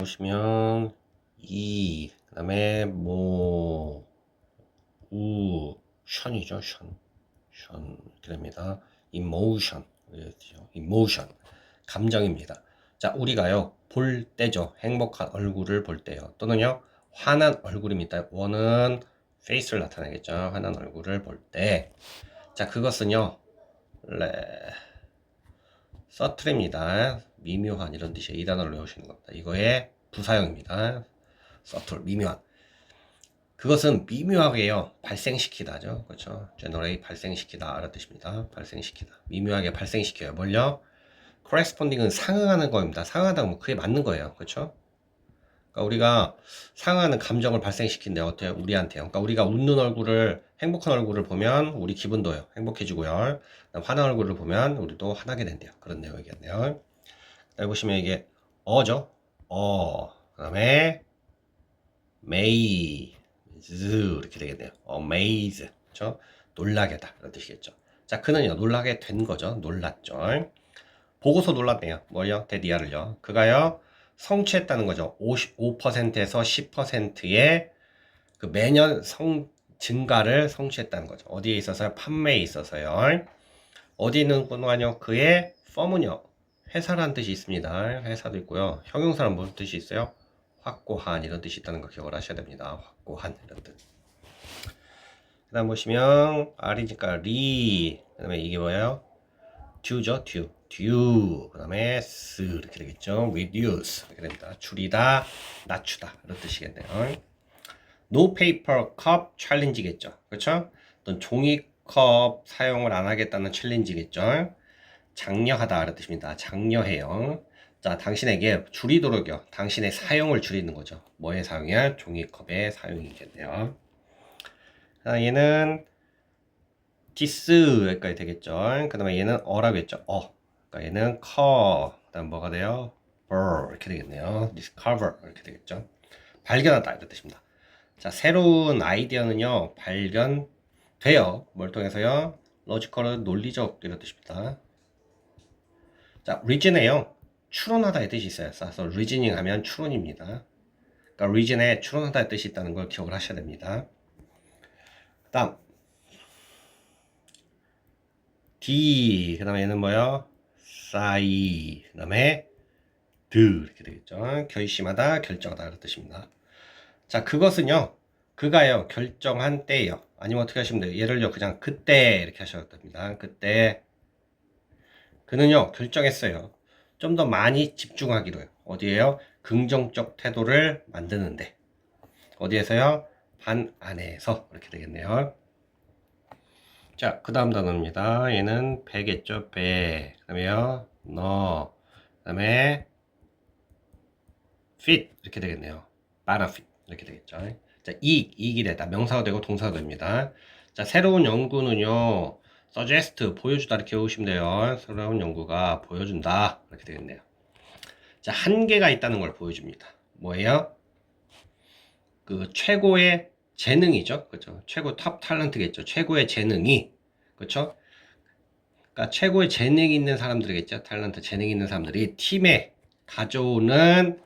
보시면 그 다음에 션이죠. 션 이렇게 됩니다. emotion 감정입니다. 자, 우리가요 볼 때죠. 행복한 얼굴을 볼 때요. 또는요 화난 얼굴입니다. 원은 face를 나타내겠죠. 화난 얼굴을 볼 때. 자, 그것은요 서툴입니다. 미묘한 이런 뜻이에요. 이 단어를 외우시는 겁니다. 이거의 부사형입니다. 서툴, 미묘한. 그것은 미묘하게요 발생시키다죠. 그렇죠? generate 발생시키다 이런 뜻입니다. 발생시키다. 미묘하게 발생시켜요. 뭘요? corresponding은 상응하는 겁니다. 상응하다는 뭐 그게 맞는 거예요. 그렇죠? 그러니까 우리가 상응하는 감정을 발생시킨대 어때요? 우리한테요. 그러니까 우리가 웃는 얼굴을 행복한 얼굴을 보면 우리 기분도요 행복해지고요. 화난 얼굴을 보면 우리도 화나게 된대요. 그런 내용이겠네요. 여기 보시면 이게 어죠. 그다음에 maze 이렇게 되겠네요. amaze 그렇죠? 놀라게다 이런 뜻이겠죠. 자, 그는요 놀라게 된 거죠. 놀랐죠. 보고서 놀랐네요. 뭐요? 데디아를요. 그가요 성취했다는 거죠. 55%에서 10%의 그 매년 증가를 성취했다는 거죠. 어디에 있어서요? 판매에 있어서요. 어디 있는 건가요? 그의 펌은요 회사라는 뜻이 있습니다. 회사도 있고요. 형용사는 무슨 뜻이 있어요? 확고한 이런 뜻이 있다는 거 기억을 하셔야 됩니다. 확고한 이런 뜻. 그 다음 보시면 R이니까 리. 그 다음에 이게 뭐예요? due죠. due. 그 다음에 s 이렇게 되겠죠. reduce 이렇게 됩니다. 줄이다, 낮추다 이런 뜻이겠네요. no paper cup challenge겠죠. 그렇죠? 어떤 종이컵 사용을 안 하겠다는 챌린지겠죠. 장려하다 이런 뜻입니다. 장려해요. 자, 당신에게 줄이도록요. 당신의 사용을 줄이는 거죠. 뭐의 사용이야? 종이컵의 사용이겠네요. 자, 얘는 this 여기까지 되겠죠. 그 다음에 얘는 어라고 했죠. 그러니까 얘는 그 다음 뭐가 돼요? 이렇게 되겠네요. discover 이렇게 되겠죠. 발견하다 이런 뜻입니다. 자, 새로운 아이디어는요 발견돼요. 뭘 통해서요? 로지컬은 논리적 이런 뜻입니다. 자, reason에요 추론하다 의 뜻이 있어요. 그래서 reasoning 하면 추론입니다. 그러니까 reason에 추론하다의 뜻이 있다는 걸 기억을 하셔야 됩니다. 그 다음 D 그 다음에 얘는 뭐요? 싸이 그 다음에 이렇게 되겠죠. 결심하다 결정하다 이런 뜻입니다. 자, 그것은요 그가요 결정한 때예요. 아니면 어떻게 하시면 돼요? 얘를요 그냥 그때 이렇게 하셔도 됩니다. 그때 그는요 결정했어요. 좀 더 많이 집중하기로요. 어디에요? 긍정적 태도를 만드는데. 어디에서요? 반 안에서 이렇게 되겠네요. 자, 그 다음 단어입니다. 얘는 배겠죠. 배. 그 다음에요 그 다음에 fit 이렇게 되겠네요. benefit 이렇게 되겠죠. 자, 이익이 되다. 명사가 되고 동사가 됩니다. 자, 새로운 연구는요 suggest 보여주다 이렇게 외우시면 돼요. 새로운 연구가 보여준다 이렇게 되겠네요. 자, 한계가 있다는 걸 보여줍니다. 뭐예요? 그 최고의 재능이죠. 그렇죠? 최고 탑 탤런트겠죠. 최고의 재능이 그렇죠? 그러니까 최고의 재능이 있는 사람들이겠죠. 탤런트 재능이 있는 사람들이 팀에 가져오는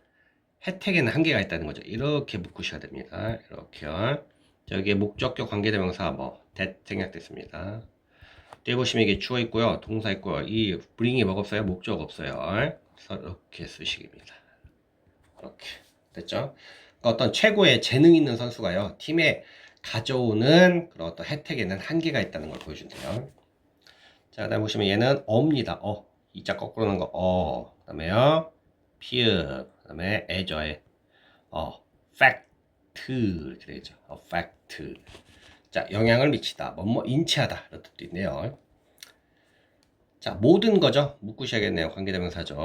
혜택에는 한계가 있다는 거죠. 이렇게 묶으셔야 됩니다. 이렇게요. 여기에 목적격 관계대명사 that 생략됐습니다. 뒤에 보시면 이게 주어 있고요. 동사 있고요. 이 bring이 뭐가 없어요? 목적 없어요. 그래서 이렇게 쓰시기입니다. 이렇게 됐죠? 그러니까 어떤 최고의 재능 있는 선수가요. 팀에 가져오는 그런 어떤 혜택에는 한계가 있다는 걸 보여준대요. 자, 그다음 보시면 얘는 어입니다. 이자 거꾸로 넣은 거 그다음에요. 피읍 그다음에 애저의 fact 이렇게 되죠. fact. 자, 영향을 미치다. 인치하다 이런 뜻도 있네요. 자, 모든 거죠. 묶으셔야겠네요. 관계대명사죠.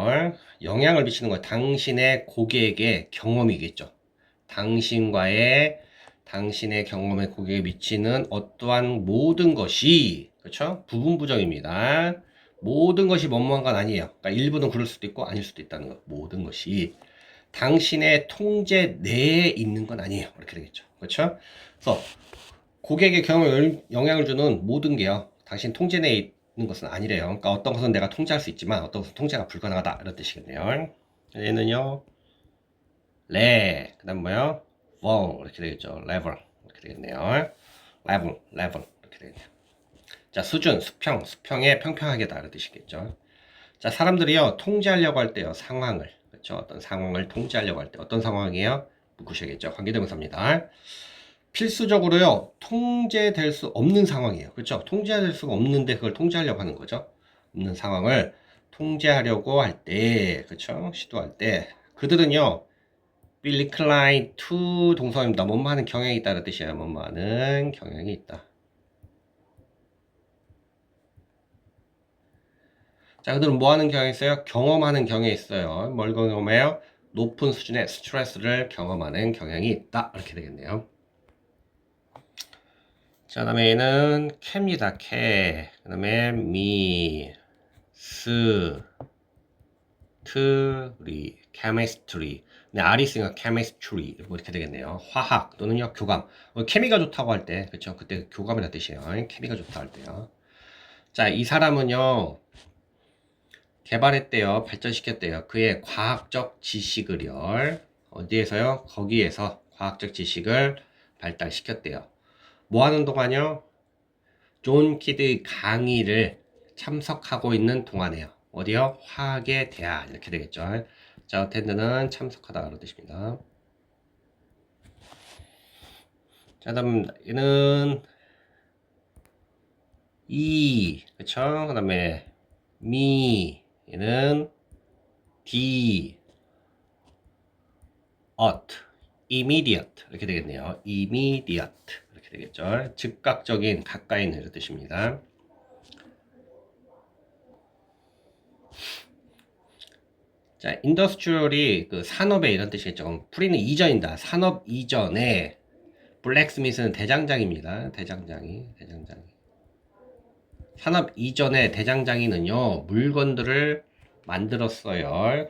영향을 미치는 거 당신의 고객의 경험이겠죠. 당신의 경험에 고객에 미치는 어떠한 모든 것이 그렇죠? 부분부정입니다. 모든 것이 뭐뭐한 건 아니에요. 그러니까 일부는 그럴 수도 있고 아닐 수도 있다는 거. 모든 것이 당신의 통제 내에 있는 건 아니에요. 이렇게 되겠죠. 그렇죠? 그래서 고객의 경험에 영향을 주는 모든 게요. 당신 통제 내에 있는 것은 아니래요. 그러니까 어떤 것은 내가 통제할 수 있지만 어떤 것은 통제가 불가능하다. 이런 뜻이겠네요. 얘는요. 그다음 뭐요? vol 이렇게 되겠죠. level 이렇게 되겠네요. level 이렇게 되겠네요. 자, 수준, 수평의 평평하게다 이런 뜻이겠죠. 자, 사람들이요 통제하려고 할 때요 상황을 그렇죠. 어떤 상황을 통제하려고 할 때 어떤 상황이에요? 묻으셔야겠죠. 관계대명사입니다. 필수적으로요 통제될 수 없는 상황이에요. 그렇죠? 통제될 수가 없는데 그걸 통제하려고 하는 거죠. 없는 상황을 통제하려고 할 때, 그렇죠? 시도할 때 그들은요 will incline to 동사입니다. 뭐뭐 하는 경향이 있다는 뜻이에요. 뭐뭐 하는 경향이 있다. 자, 그들은 뭐 하는 경향이 있어요? 경험하는 경향이 있어요. 뭘 경험해요? 높은 수준의 스트레스를 경험하는 경향이 있다. 이렇게 되겠네요. 자, 다음에 얘는 캐입니다. 캐. 그 다음에 미, 스, 트리, chemistry. 네, R이 있으니까 chemistry. 뭐 이렇게 되겠네요. 화학 또는요, 교감. 케미가 좋다고 할 때, 그쵸? 그때 교감이라는 뜻이에요. 케미가 좋다 할 때요. 자, 이 사람은요, 개발했대요. 발전시켰대요. 그의 과학적 지식을요. 어디에서요? 거기에서 과학적 지식을 발달시켰대요. 뭐 하는 동안요? 존 키드 강의를 참석하고 있는 동안에요. 어디요? 화학에 대한 이렇게 되겠죠. 자, 어텐드는 참석하다 그런 뜻입니다. 자, 다음 얘는 그쵸? 그 다음에 얘는 D immediate 이렇게 되겠네요. immediate 이렇게 되겠죠. 즉각적인 가까이 있는 이런 뜻입니다. 자, 인더스트리얼이 그 산업의 이런 뜻이겠죠. 프리는 이전이다. 산업 이전에 블랙스미스는 대장장입니다. 대장장이. 산업 이전에 대장장이는요 물건들을 만들었어요.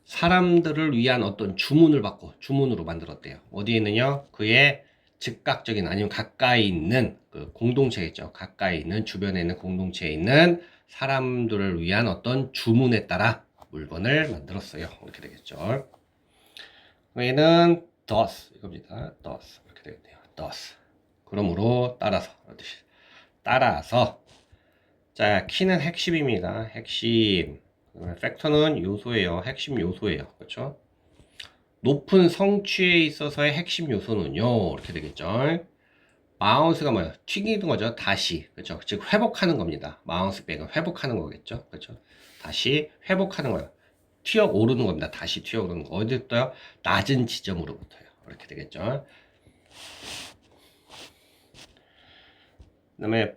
사람들을 위한 어떤 주문을 받고 주문으로 만들었대요. 어디에 있느냐? 그의 즉각적인 아니면 가까이 있는 그 공동체겠죠. 가까이 있는 주변에 있는 공동체에 있는 사람들을 위한 어떤 주문에 따라 물건을 만들었어요. 이렇게 되겠죠. 얘는 thus 이겁니다. thus 이렇게 되겠네요. thus 그러므로 따라서 자 키는 핵심입니다. 핵심 팩터는 요소예요. 핵심 요소예요. 그렇죠? 높은 성취에 있어서의 핵심 요소는요. 이렇게 되겠죠. 마운스가 뭐예요? 튀기는 거죠. 다시. 그렇죠? 즉 회복하는 겁니다. 마운스 백은 회복하는 거겠죠. 그렇죠? 다시 회복하는 거예요. 튀어 오르는 겁니다. 다시 튀어 오르는 거. 어디부터요? 낮은 지점으로부터요. 이렇게 되겠죠. 그다음에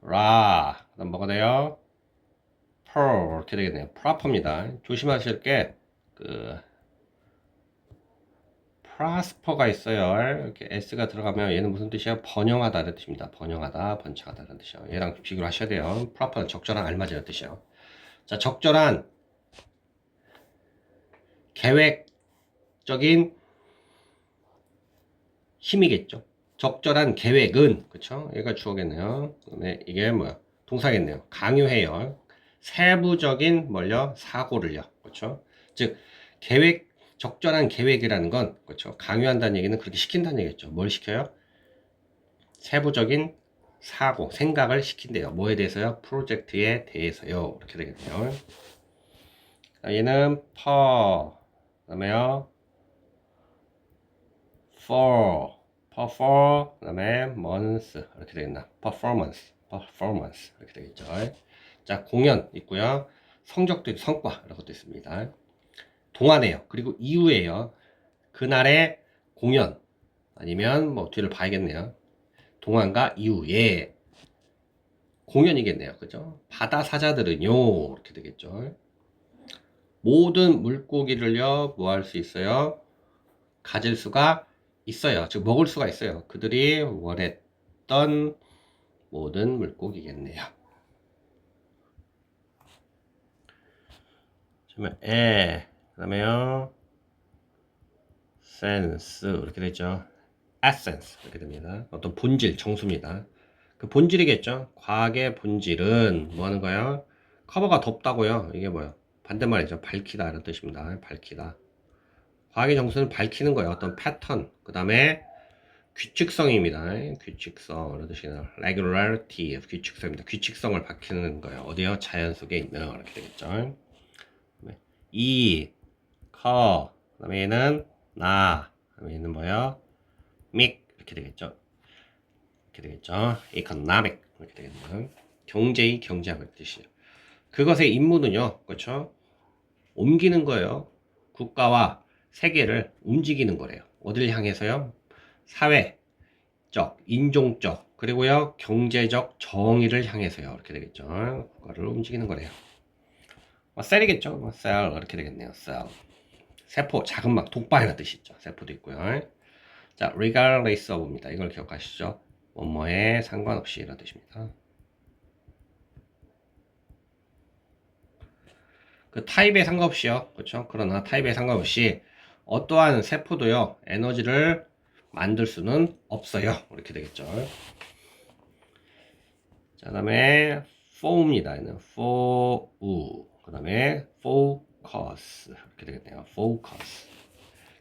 그다음 뭐가 돼요? 이렇게 되겠네요. proper입니다. 조심하실 게그 prosper가 있어요. 이렇게 s가 들어가면 얘는 무슨 뜻이야? 번영하다 이런 뜻입니다. 번영하다, 번창하다 이런 뜻이요. 얘랑 비교를 하셔야 돼요. proper는 적절한 알맞은 뜻이요. 자, 적절한 계획적인 힘이겠죠. 적절한 계획은 그쵸? 얘가 주어겠네요. 그다음에 이게 뭐야? 동사겠네요. 강요해요. 세부적인 뭘요? 사고를요. 그렇죠? 즉 적절한 계획이라는 건 그렇죠? 강요한다는 얘기는 그렇게 시킨다는 얘기겠죠. 뭘 시켜요? 세부적인 생각을 시킨대요. 뭐에 대해서요? 프로젝트에 대해서요. 이렇게 되겠네요. 얘는 그다음에요. 그다음에 months 이렇게 되겠나? performance 이렇게 되겠죠. 자, 공연 있고요. 성적도 성과 이런 것도 있습니다. 동안에요. 그리고 이후에요. 그날의 공연 아니면 뭐 뒤를 봐야겠네요. 동안과 이후에 공연이겠네요. 그죠? 바다 사자들은요. 이렇게 되겠죠. 모든 물고기를요. 뭐 할 수 있어요? 가질 수가 있어요. 즉 먹을 수가 있어요. 그들이 원했던 모든 물고기겠네요. 그다음에요. sense 이렇게 되죠. essence 이렇게 됩니다. 어떤 본질, 정수입니다. 그 본질이겠죠. 과학의 본질은 뭐 하는 거예요? 커버가 덮다고요. 이게 뭐예요? 반대말이죠. 밝히다 이런 뜻입니다. 밝히다. 과학의 정수는 밝히는 거예요. 어떤 패턴. 그 다음에 규칙성입니다. 규칙성. 이런 뜻이나 regularity, 규칙성입니다. 규칙성을 밝히는 거예요. 어디요? 자연 속에 있는 이렇게 되겠죠. 커. 그 다음에 얘는 나. 그 다음에 얘는 뭐예요? 이렇게 되겠죠. 이렇게 되겠죠. economic 이렇게 되겠네요. 경제의 경제학의 뜻이죠. 그것의 임무는요, 그렇죠? 옮기는 거예요. 국가와 세계를 움직이는 거래요. 어딜 향해서요? 사회적, 인종적, 그리고요 경제적 정의를 향해서요. 이렇게 되겠죠. 국가를 움직이는 거래요. 셀이겠죠. 셀 이렇게 되겠네요. 셀. 세포, 작은 막 독발이라는 뜻이 있죠. 세포도 있고요. 자, regardless of입니다. 이걸 기억하시죠? 뭐뭐에 상관없이 이런 뜻입니다. 그 타입에 상관없이요. 그렇죠? 그러나 타입에 상관없이 어떠한 세포도요. 에너지를 만들 수는 없어요. 이렇게 되겠죠. 자, 그다음에 for입니다. 얘는 for. 그다음에 focus. 이렇게 되겠네요. focus.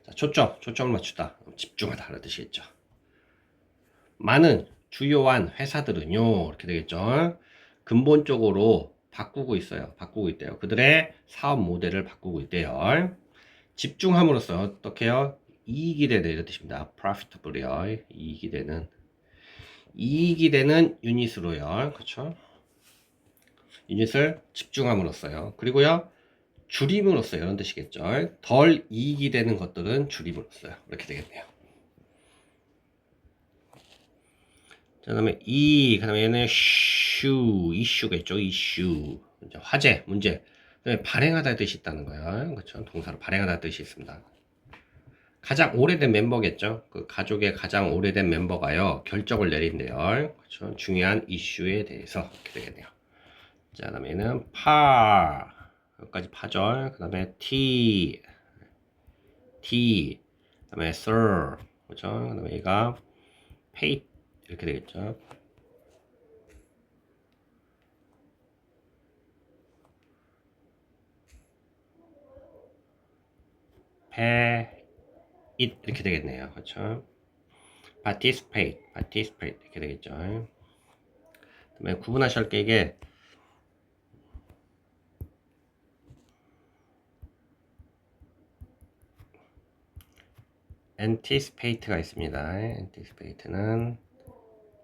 자, 초점을 맞추다. 집중하다 이런 뜻이겠죠. 많은 주요한 회사들은요. 이렇게 되겠죠. 근본적으로 바꾸고 있어요. 바꾸고 있대요. 그들의 사업 모델을 바꾸고 있대요. 집중함으로써 어떻게 해요? 이익이 되는 이런 뜻입니다. profitable이요. 이익이 되는 유닛으로요. 그렇죠? 유닛을 집중함으로써요. 그리고요. 줄임으로써 이런 뜻이겠죠. 덜 이익이 되는 것들은 줄임으로써요. 이렇게 되겠네요. 자, 그다음에 그다음에 얘는 이슈겠죠. 이슈. 화제, 문제. 발행하다 뜻이 있다는 거예요. 그렇죠? 동사로 발행하다 뜻이 있습니다. 가장 오래된 멤버겠죠. 그 가족의 가장 오래된 멤버가요. 결정을 내린대요. 그렇죠? 중요한 이슈에 대해서 이렇게 되겠네요. 자, 그다음에 얘는 여기까지 파절. 그다음에 그다음에 sir. 그렇죠? 그다음에 얘가 pay 이렇게 되겠죠. 이렇게 되겠네요. 그렇죠? participate 이렇게 되겠죠. 그다음에 구분하실 게 이게 anticipate가 있습니다. anticipate는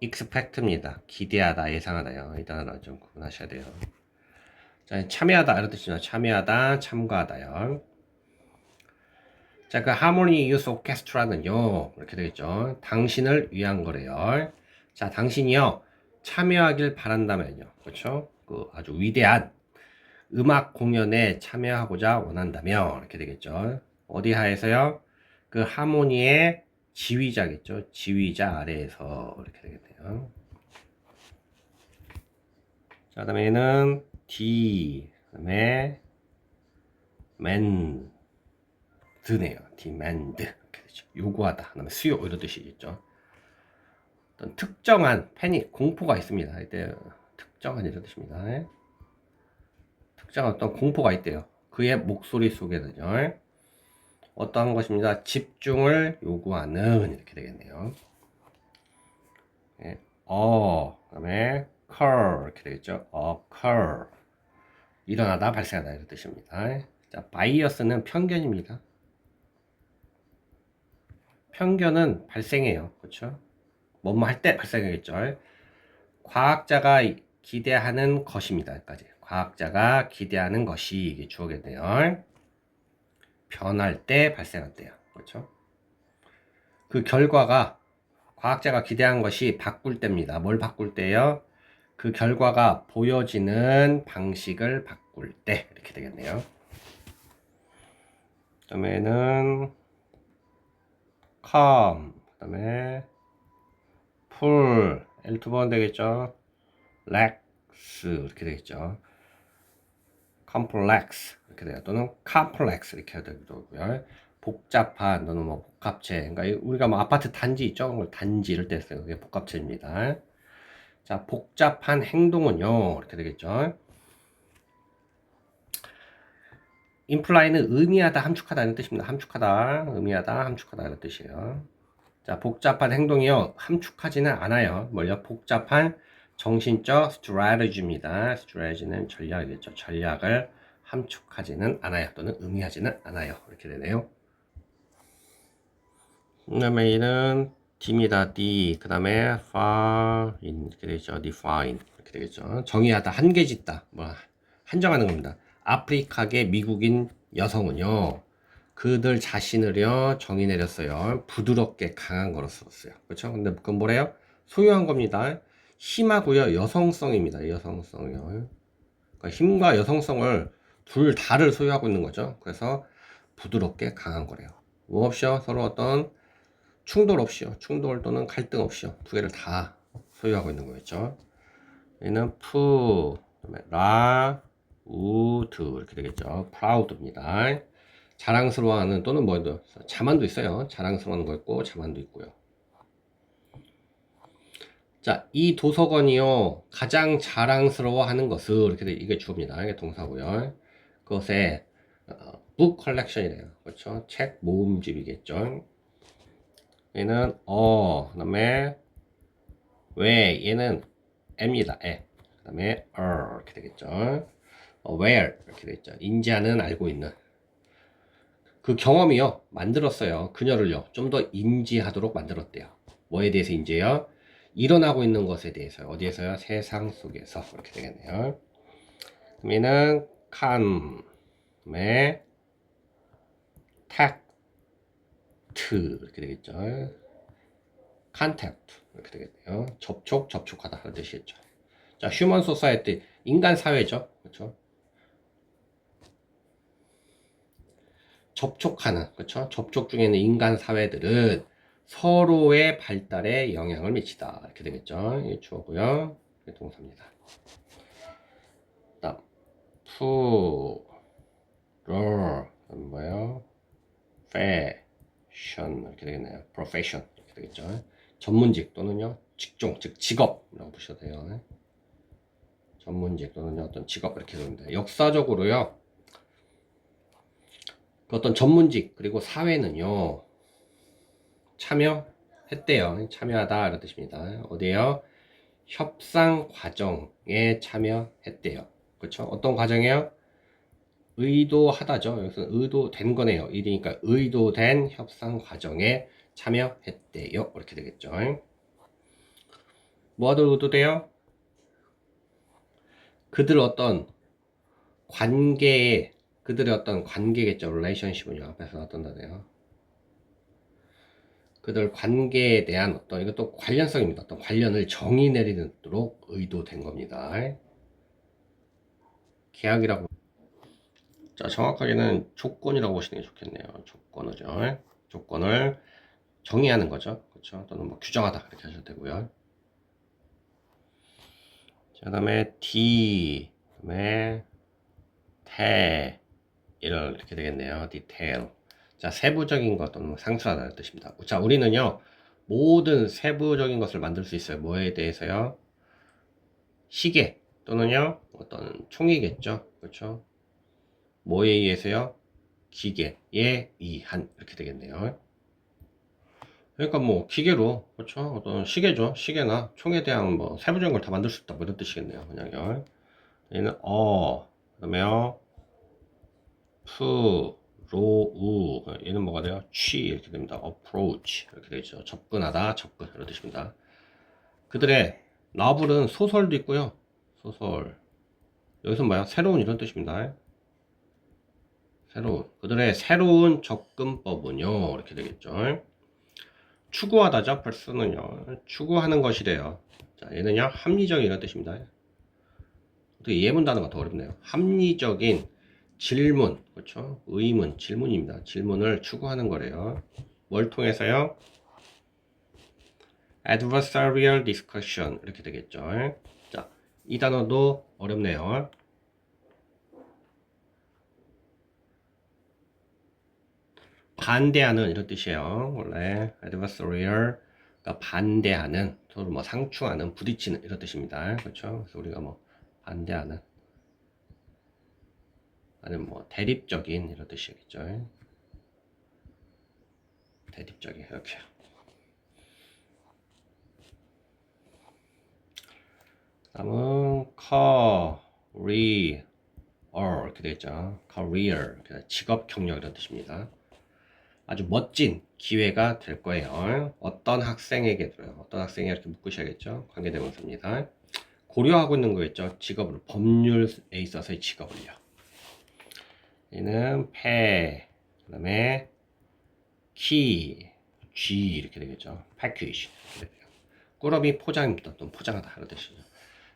expect입니다. 기대하다, 예상하다요. 이 단어 좀 구분하셔야 돼요. 자, 참여하다 이런 뜻이죠. 참여하다, 참가하다요. 자, 그 하모니 유스 오케스트라는요. 이렇게 되겠죠. 당신을 위한 거래요. 자, 당신이요. 참여하길 바란다면요. 그렇죠? 그 아주 위대한 음악 공연에 참여하고자 원한다면 이렇게 되겠죠. 어디 하에서요? 그 하모니의 지휘자겠죠. 지휘자 아래에서 이렇게 되겠네요. 자, 그다음에는 그다음에 드네요. demand 이렇게 되죠. 요구하다. 그다음에 수요 이런 뜻이겠죠. 어떤 특정한 패닉 공포가 있습니다. 이때 특정한 이런 뜻입니다. 특정한 어떤 공포가 있대요. 그의 목소리 속에는요. 어떠한 것입니다. 집중을 요구하는 이렇게 되겠네요. 그다음에 occur 이렇게 되겠죠. occur 일어나다 발생하다 이런 뜻입니다. 자, bias는 편견입니다. 편견은 발생해요. 그렇죠? 뭐뭐 할 때 발생하겠죠. 과학자가 기대하는 것입니다. 여기까지. 과학자가 기대하는 것이 이게 주어겠네요. 변할 때 발생한대요. 그렇죠? 그 결과가 과학자가 기대한 것이 바꿀 때입니다. 뭘 바꿀 때요? 그 결과가 보여지는 방식을 바꿀 때 이렇게 되겠네요. 그 다음에는 calm, 그 다음에 full, L 두 번 되겠죠. lax 이렇게 되겠죠. complex 이렇게 돼요. 또는 complex 이렇게 되기도 하고요. 복잡한 또는 뭐 복합체. 그러니까 우리가 뭐 아파트 단지 있죠. 단지 이럴 때 써요. 그게 복합체입니다. 자, 복잡한 행동은요. 이렇게 되겠죠. imply는 의미하다, 함축하다 이런 뜻입니다. 함축하다, 의미하다, 함축하다 이런 뜻이에요. 자, 복잡한 행동이요. 함축하지는 않아요. 뭐요? 복잡한 정신적 strategy입니다. strategy는 전략이겠죠. 전략을 함축하지는 않아요. 또는 의미하지는 않아요. 이렇게 되네요. 그 다음에 이는 D입니다. D. 그 다음에 fine 이렇게 되죠. define 이렇게 되겠죠. 정의하다, 한계짓다, 뭐 한정하는 겁니다. 아프리카계 미국인 여성은요, 그들 자신을요 정의 내렸어요. 부드럽게 강한 거로 썼어요. 그렇죠? 근데 그건 뭐래요? 소유한 겁니다. 힘하고요, 여성성입니다. 여성성이요. 그러니까 힘과 여성성을 둘 다를 소유하고 있는 거죠. 그래서 부드럽게 강한 거래요. 뭐 없이요? 서로 어떤 충돌 없이요. 충돌 또는 갈등 없이요. 두 개를 다 소유하고 있는 거겠죠. 얘는 푸, 그다음에 라, 우드 이렇게 되겠죠. proud입니다. 자랑스러워하는 또는 뭐도 자만도 있어요. 자랑스러워하는 거 있고 자만도 있고요. 자, 이 도서관이요 가장 자랑스러워하는 것을 이렇게 이게 주어입니다. 이게 동사고요. 그것에 book collection이래요. 그렇죠? 책 모음집이겠죠. 얘는 그다음에 왜 얘는 M이다. 에. 그다음에 이렇게 되겠죠. where 이렇게 되겠죠. 인지하는, 알고 있는. 그 경험이요 만들었어요. 그녀를요 좀 더 인지하도록 만들었대요. 뭐에 대해서 인지해요? 일어나고 있는 것에 대해서요. 어디에서요? 세상 속에서. 이렇게 되겠네요. 그럼 얘는 calm의 tact 이렇게 되겠죠. contact 이렇게 되겠네요. 접촉, 접촉하다 그런 뜻이겠죠. 자, 휴먼 소사이티 인간 사회죠. 그렇죠? 접촉하는, 그렇죠? 접촉 중에 있는 인간 사회들은 서로의 발달에 영향을 미치다. 이렇게 되겠죠. 이 주어고요. 이게 동사입니다. 다음, 푸, 러, 뭐예요? 패션 이렇게 되겠네요. profession 이렇게 되겠죠. 전문직 또는요 직종, 즉 직업이라고 보셔도 돼요. 전문직 또는 어떤 직업 이렇게 됩니다. 역사적으로요. 그 어떤 전문직 그리고 사회는요 참여했대요. 참여하다 이런 뜻입니다. 어디에요? 협상 과정에 참여했대요. 그렇죠? 어떤 과정이에요? 의도하다죠. 여기서 의도된 거네요. 일이니까 의도된 협상 과정에 참여했대요. 이렇게 되겠죠. 뭐하다 의도돼요? 그들 어떤 관계에 그들의 어떤 관계겠죠. relationship은요. 앞에서 어떤 단어예요. 그들 관계에 대한 어떤 이것도 관련성입니다. 어떤 관련을 정의 내리도록 의도된 겁니다. 계약이라고. 자, 정확하게는 조건이라고 보시는 게 좋겠네요. 조건이죠. 조건을 정의하는 거죠. 그렇죠? 또는 뭐 규정하다 이렇게 하셔도 되고요. 자, 그다음에 D, 그다음에 태 이렇게 되겠네요. 디테일. 자, 세부적인 것 또는 상수하다는 뜻입니다. 자, 우리는요 모든 세부적인 것을 만들 수 있어요. 뭐에 대해서요? 시계 또는요 어떤 총이겠죠. 그렇죠? 뭐에 의해서요? 기계에 의한 이렇게 되겠네요. 그러니까 뭐 기계로 그렇죠? 어떤 시계죠. 시계나 총에 대한 뭐 세부적인 걸 다 만들 수 있다 뭐 이런 뜻이겠네요. 그냥요. 얘는 그다음에요 푸 로우 얘는 뭐가 돼요? 취 이렇게 됩니다. approach 이렇게 되죠. 접근하다, 접근 이런 뜻입니다. 그들의 나블은 소설도 있고요. 소설 여기서 뭐야? 새로운 이런 뜻입니다. 새로운 그들의 새로운 접근법은요 이렇게 되겠죠. 추구하다죠. 벌써는요 추구하는 것이래요. 자, 얘는요 합리적인 이런 뜻입니다. 어떻게 예문 단어가 더 어렵네요. 합리적인 질문, 그렇죠? 의문, 질문입니다. 질문을 추구하는 거래요. 뭘 통해서요? adversarial discussion 이렇게 되겠죠. 자, 이 단어도 어렵네요. 반대하는 이런 뜻이에요. 원래 adversarial 그러니까 반대하는, 서로 뭐 상충하는, 부딪히는 이런 뜻입니다. 그렇죠? 그래서 우리가 뭐 반대하는, 아니면 뭐 대립적인 이런 뜻이겠죠. 대립적인 이렇게. 다음은 career 이렇게 되겠죠. career 직업 경력 이런 뜻입니다. 아주 멋진 기회가 될 거예요. 어떤 학생에게도요. 어떤 학생이 이렇게 묶으셔야겠죠. 관계대명사입니다. 고려하고 있는 거겠죠. 직업을, 법률에 있어서의 직업을요. 얘는 폐, 그 다음에 키, G 이렇게 되겠죠. 패키지 이렇게 돼요. 꾸러미 포장입니다. 또 포장하다 이런 뜻이죠.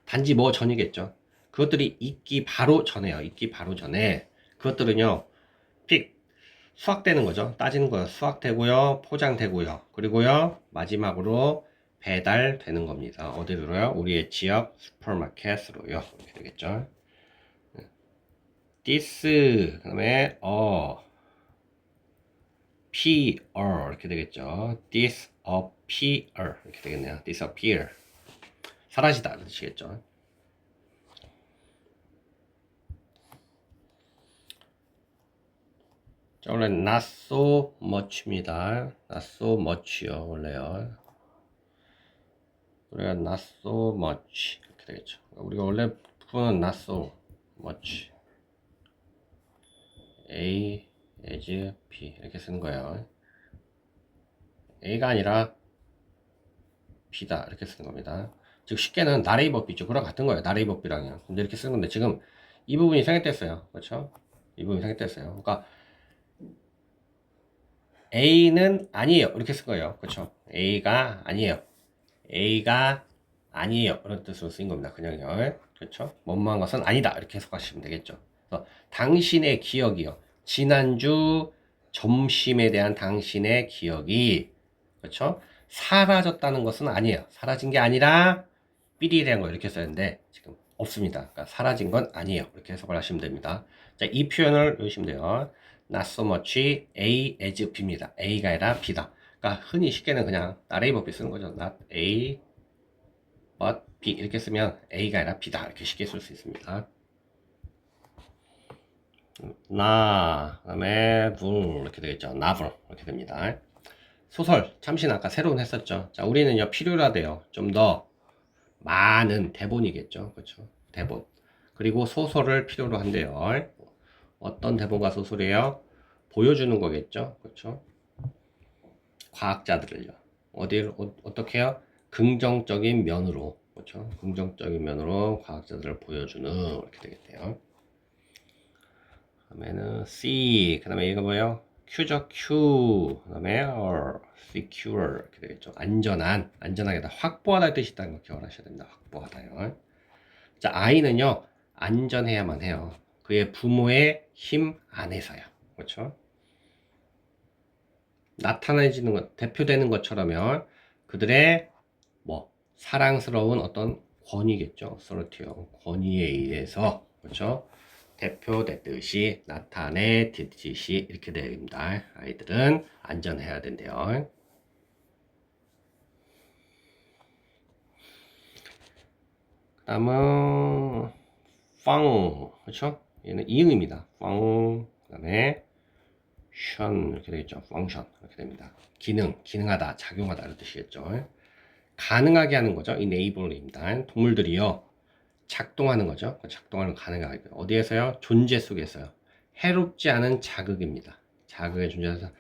단지 뭐 전이겠죠. 그것들이 있기 바로 전에요. 있기 바로 전에 그것들은요. 픽 수확되는 거죠. 따지는 거요. 수확되고요. 포장되고요. 그리고요. 마지막으로 배달되는 겁니다. 어디로요? 우리의 지역 슈퍼마켓으로요. 이렇게 되겠죠. this 그다음에 appear 이렇게 되겠죠. disappear 이렇게 되겠네요. disappear 사라지다 이런 뜻이겠죠. 자, 원래 not so much입니다. not so much요. 원래요. 우리가 not so much 이렇게 되겠죠. 우리가 원래 부분은 not so much A as B 이렇게 쓰는 거예요. A가 아니라 B다 이렇게 쓰는 겁니다. 즉 쉽게는 나레이 법비죠. 그랑 같은 거예요. 나레이 법비랑요. 근데 이렇게 쓰는 건데 지금 이 부분이 생략됐어요. 그렇죠? 이 부분이 생략됐어요. 그러니까 A는 아니에요. 이렇게 쓴 거예요. 그렇죠? A가 아니에요. A가 아니에요. 이런 뜻으로 쓰인 겁니다. 그냥요. 그렇죠? 뭐뭐한 것은 아니다. 이렇게 해석하시면 되겠죠. 그래서 당신의 기억이요. 지난주 점심에 대한 당신의 기억이 그렇죠? 사라졌다는 것은 아니에요. 사라진 게 아니라 삐리라는 거 이렇게 써야되는데 지금 없습니다. 그러니까 사라진 건 아니에요. 이렇게 해석을 하시면 됩니다. 자, 이 표현을 넣으시면 돼요. Not so much A as B입니다. A가 아니라 B다. 그러니까 흔히 쉽게는 그냥 나레이 법비 쓰는 거죠. Not A but B 이렇게 쓰면 A가 아니라 B다. 이렇게 쉽게 쓸 수 있습니다. 나 그다음에 불 이렇게 되겠죠. 나불 이렇게 됩니다. 소설 참신 아까 새로운 했었죠. 자, 우리는요 필요로 하대요. 좀 더 많은 대본이겠죠. 그렇죠? 대본. 그리고 소설을 필요로 한대요. 어떤 대본과 소설이에요? 보여주는 거겠죠. 그렇죠? 과학자들을요. 어디를 어떻게 해요? 긍정적인 면으로. 그렇죠? 긍정적인 면으로 과학자들을 보여주는 이렇게 되겠대요. 그다음에는 C. 그다음에 이거 뭐예요? Q죠. Q. 그다음에 secure 이렇게 되겠죠. 안전한, 안전하게다. 확보하다의 뜻이 있다는 거 기억을 하셔야 됩니다. 확보하다요. 자, I는요. 안전해야만 해요. 그의 부모의 힘 안에서요. 그렇죠? 나타내지는 것, 대표되는 것처럼요. 그들의 뭐 사랑스러운 어떤 권위겠죠. authority요. 권위에 의해서 그렇죠? 대표됐듯이 나타내듯이 이렇게 됩니다. 아이들은 안전해야 된대요. 그다음은 펑 그렇죠? 얘는 이응입니다. 펑 그다음에 션 이렇게 되겠죠. 펑션 이렇게 됩니다. 기능, 기능하다, 작용하다 이런 뜻이겠죠. 가능하게 하는 거죠. enable입니다. 동물들이요. 작동하는 거죠. 작동하는 가능하게. 어디에서요? 존재 속에서요. 해롭지 않은 자극입니다. 자극의 존재에서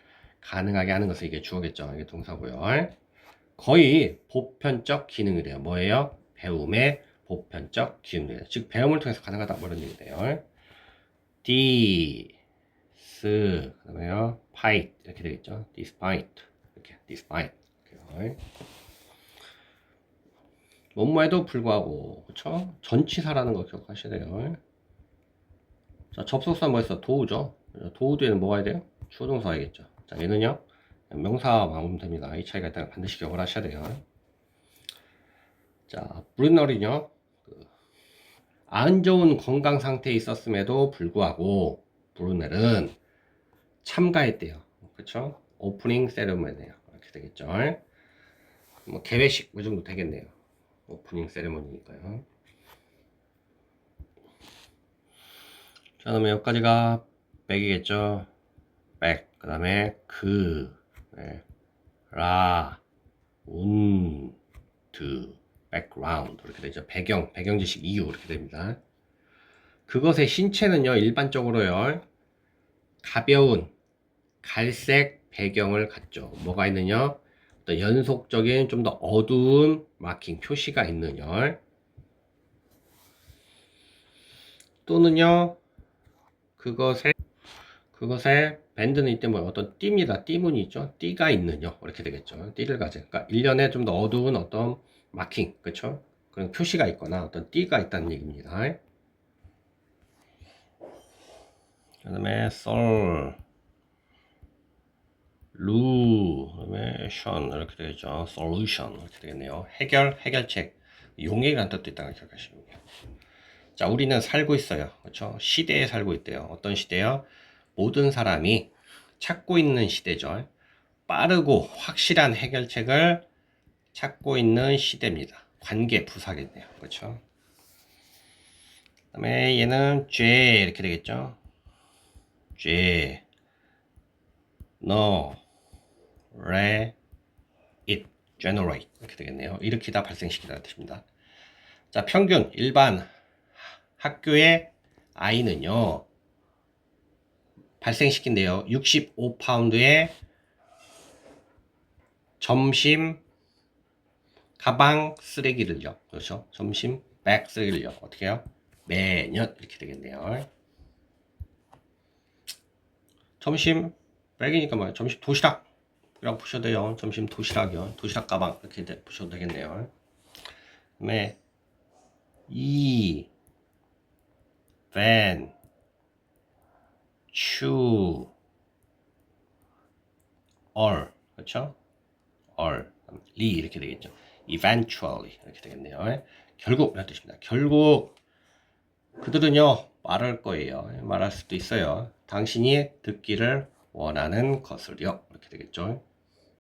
가능하게 하는 것을 이게 주어겠죠. 이게 동사고요. 거의 보편적 기능이 돼요. 뭐예요? 배움의 보편적 기능이에요. 즉 배움을 통해서 가능하다 뭐 이런 얘기 돼요. D, S, 그다음에요. Fight 이렇게 되겠죠. Despite 이렇게 despite 이렇게요. 뭐뭐에도 불구하고 그쵸? 전치사라는 거 기억하셔야 돼요. 자, 접속사 뭐였어? 도우죠. 도우 뒤에는 뭐가 해야 돼요? 주어 동사 와야겠죠. 자, 얘는요 명사와 오면 됩니다. 이 차이가 있다는 반드시 기억을 하셔야 돼요. 자, 브루너리는요 안 좋은 건강 상태에 있었음에도 불구하고 브루넬은 참가했대요. 그쵸? 오프닝 세레머니에요. 이렇게 되겠죠. 뭐 개회식 이 정도 되겠네요. 오프닝 세레모니니까요. 자, 그다음에 여기까지가 백이겠죠. 백. 그다음에 네. 라, 드, 백그라운드 이렇게 되죠. 배경 지식 이유 이렇게 됩니다. 그것의 신체는요, 일반적으로요, 가벼운 갈색 배경을 갖죠. 뭐가 있느냐? 어떤 연속적인 좀 더 어두운 마킹 표시가 있느냐? 또는요, 그것에 밴드는 이때 뭐 어떤 띠입니다. 띠문이 있죠. 띠가 있느냐? 이렇게 되겠죠. 띠를 가져. 그러니까 일련의 좀 더 어두운 어떤 마킹, 그렇죠? 그런 표시가 있거나 어떤 띠가 있다는 얘기입니다. 그다음에 솔, 그다음에 션 이렇게 되겠죠. 솔루션 이렇게 되겠네요. 해결책, 용해라는 뜻도 있다고 기억하시면 돼요. 자, 우리는 살고 있어요. 그렇죠? 시대에 살고 있대요. 어떤 시대요? 모든 사람이 찾고 있는 시대죠. 빠르고 확실한 해결책을 찾고 있는 시대입니다. 관계 부사겠네요. 그렇죠? 그다음에 얘는 죄 이렇게 되겠죠. 죄, 너, 레, it, generate 이렇게 되겠네요. 일으키다, 발생시키다는 뜻입니다. 자, 평균 일반 학교의 아이는요, 발생시킨대요. 65파운드의 점심 가방 쓰레기를요. 그렇죠? 점심 백 쓰레기를요. 어떻게 해요? 매년 이렇게 되겠네요. 점심 백이니까 뭐예요? 점심 도시락이라고 보셔도 돼요. 점심 도시락이요. 도시락 가방 이렇게 보셔도 되겠네요. 그다음에 이 van, chew, all 그렇죠? all 리 이렇게 되겠죠. eventually 이렇게 되겠네요. 결국 이런 뜻입니다. 결국 그들은요 말할 거예요. 말할 수도 있어요. 당신이 듣기를 원하는 것을요. 이렇게 되겠죠.